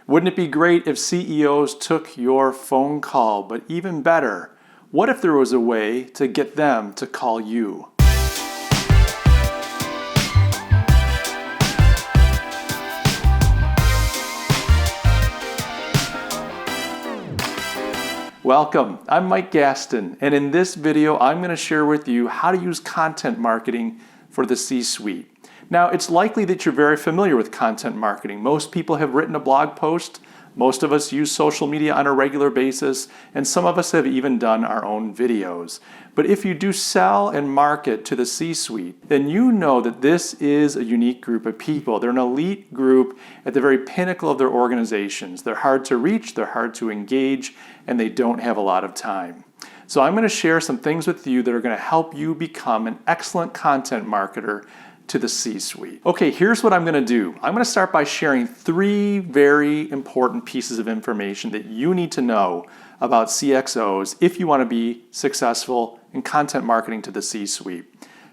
Wouldn't it be great if CEOs took your phone call? But even better, what if there was a way to get them to call you? Welcome, I'm Mike Gastin, and in this video I'm going to share with you how to use content marketing for the C-suite. Now, it's likely that you're very familiar with content marketing. Most people have written a blog post, most of us use social media on a regular basis, and some of us have even done our own videos. But if you do sell and market to the C-suite, then you know that this is a unique group of people. They're an elite group at the very pinnacle of their organizations. They're hard to reach, they're hard to engage, and they don't have a lot of time. So I'm going to share some things with you that are going to help you become an excellent content marketer to the C-suite. Okay, here's what I'm going to do. I'm going to start by sharing 3 very important pieces of information that you need to know about CXOs if you want to be successful in content marketing to the C-suite.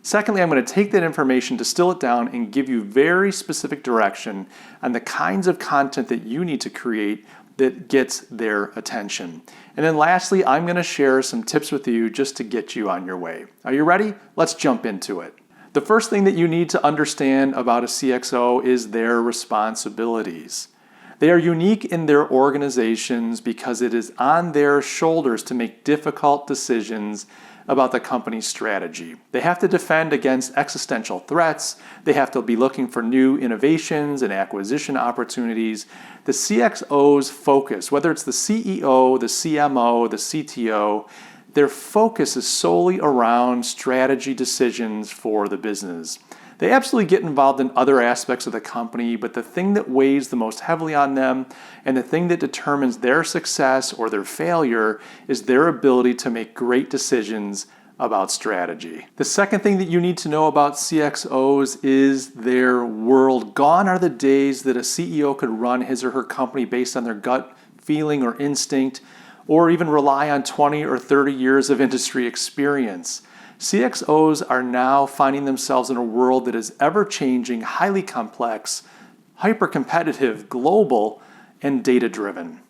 Secondly, I'm going to take that information, distill it down, and give you very specific direction on the kinds of content that you need to create that gets their attention. And then lastly, I'm going to share some tips with you just to get you on your way. Are you ready? Let's jump into it. The first thing that you need to understand about a CXO is their responsibilities. They are unique in their organizations because it is on their shoulders to make difficult decisions about the company's strategy. They have to defend against existential threats. They have to be looking for new innovations and acquisition opportunities. The CXO's focus, whether it's the CEO, the CMO, the CTO, their focus is solely around strategy decisions for the business. They absolutely get involved in other aspects of the company, but the thing that weighs the most heavily on them and the thing that determines their success or their failure is their ability to make great decisions about strategy. The second thing that you need to know about CXOs is their world. Gone are the days that a CEO could run his or her company based on their gut feeling or instinct, or even rely on 20 or 30 years of industry experience. CXOs are now finding themselves in a world that is ever-changing, highly complex, hyper-competitive, global, and data-driven.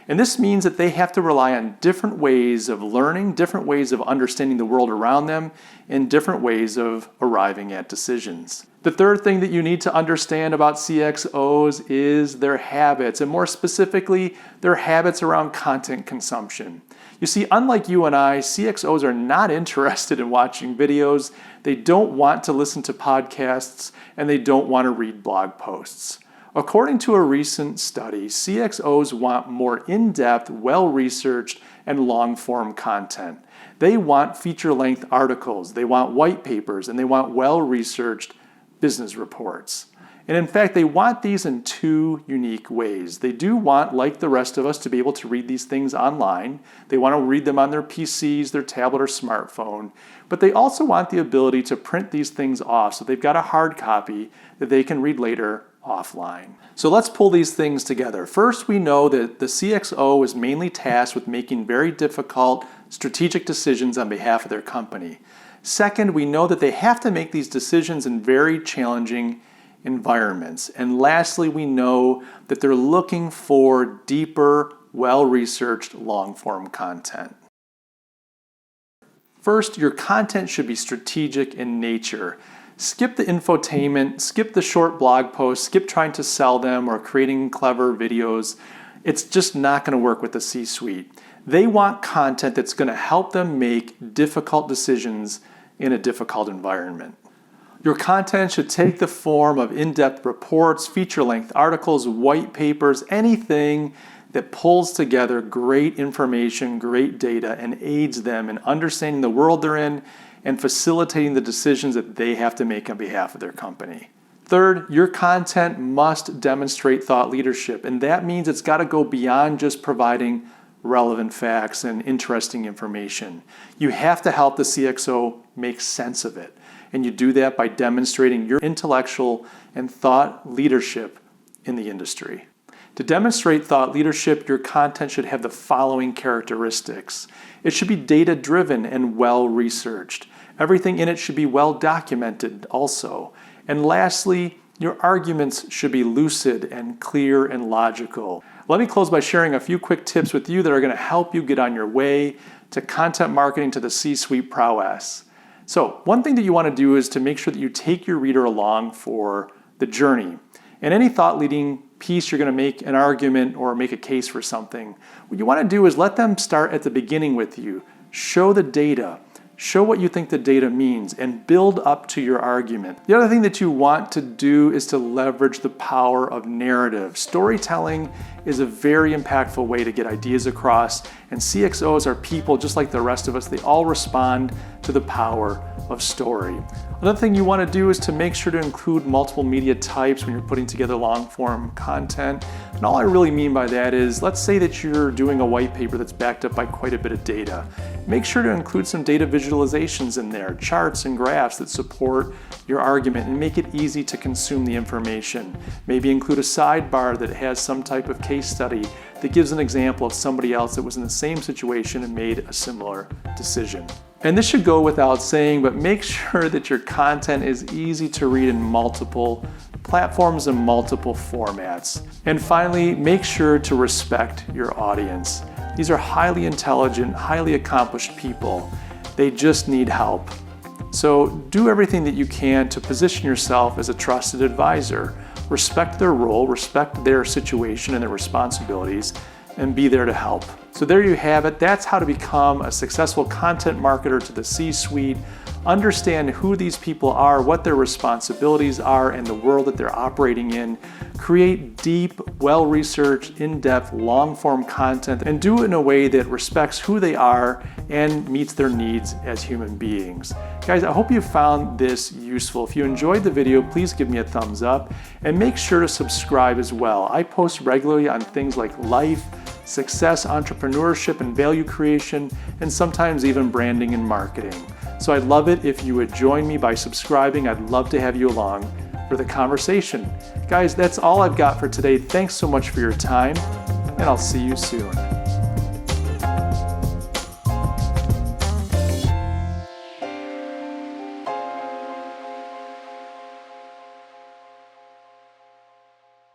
And this means that they have to rely on different ways of learning, different ways of understanding the world around them, and different ways of arriving at decisions. The third thing that you need to understand about CXOs is their habits, and more specifically, their habits around content consumption. You see, unlike you and I, CXOs are not interested in watching videos, they don't want to listen to podcasts, and they don't want to read blog posts. According to a recent study, CXOs want more in-depth, well-researched, and long-form content. They want feature-length articles, they want white papers, and they want well-researched business reports. And in fact, they want these in 2 unique ways. They do want, like the rest of us, to be able to read these things online. They want to read them on their PCs, their tablet, or smartphone. But they also want the ability to print these things off so they've got a hard copy that they can read later offline. So let's pull these things together. First, we know that the CXO is mainly tasked with making very difficult strategic decisions on behalf of their company. Second, we know that they have to make these decisions in very challenging environments. And lastly, we know that they're looking for deeper, well-researched, long-form content. First, your content should be strategic in nature. Skip the infotainment, skip the short blog posts, skip trying to sell them or creating clever videos. It's just not going to work with the C-suite. They want content that's going to help them make difficult decisions in a difficult environment. Your content should take the form of in-depth reports, feature-length articles, white papers, anything that pulls together great information, great data, and aids them in understanding the world they're in and facilitating the decisions that they have to make on behalf of their company. Third, your content must demonstrate thought leadership, and that means it's got to go beyond just providing relevant facts and interesting information. You have to help the CXO make sense of it, and you do that by demonstrating your intellectual and thought leadership in the industry. To demonstrate thought leadership, your content should have the following characteristics. It should be data-driven and well-researched. Everything in it should be well-documented also. And lastly, Your arguments should be lucid and clear and logical. Let me close by sharing a few quick tips with you that are going to help you get on your way to content marketing to the C-suite prowess. So one thing that you want to do is to make sure that you take your reader along for the journey. In any thought-leading piece, you're going to make an argument or make a case for something. What you want to do is let them start at the beginning with you. Show the data. Show what you think the data means and build up to your argument. The other thing that you want to do is to leverage the power of narrative. Storytelling is a very impactful way to get ideas across, and CXOs are people just like the rest of us. They all respond to the power of story. Another thing you want to do is to make sure to include multiple media types when you're putting together long-form content. And all I really mean by that is, let's say that you're doing a white paper that's backed up by quite a bit of data. Make sure to include some data visualizations in there, charts and graphs that support your argument and make it easy to consume the information. Maybe include a sidebar that has some type of case study that gives an example of somebody else that was in the same situation and made a similar decision. And this should go without saying, but make sure that your content is easy to read in multiple platforms and multiple formats. And finally, make sure to respect your audience. These are highly intelligent, highly accomplished people. They just need help. So do everything that you can to position yourself as a trusted advisor. Respect their role, respect their situation and their responsibilities, and be there to help. So there you have it. That's how to become a successful content marketer to the C-suite. Understand who these people are, what their responsibilities are, and the world that they're operating in. Create deep, well-researched, in-depth, long-form content, and do it in a way that respects who they are and meets their needs as human beings. Guys, I hope you found this useful. If you enjoyed the video, please give me a thumbs up and make sure to subscribe as well. I post regularly on things like life, success, entrepreneurship, and value creation, and sometimes even branding and marketing. So I'd love it if you would join me by subscribing. I'd love to have you along for the conversation. Guys, that's all I've got for today. Thanks so much for your time, and I'll see you soon.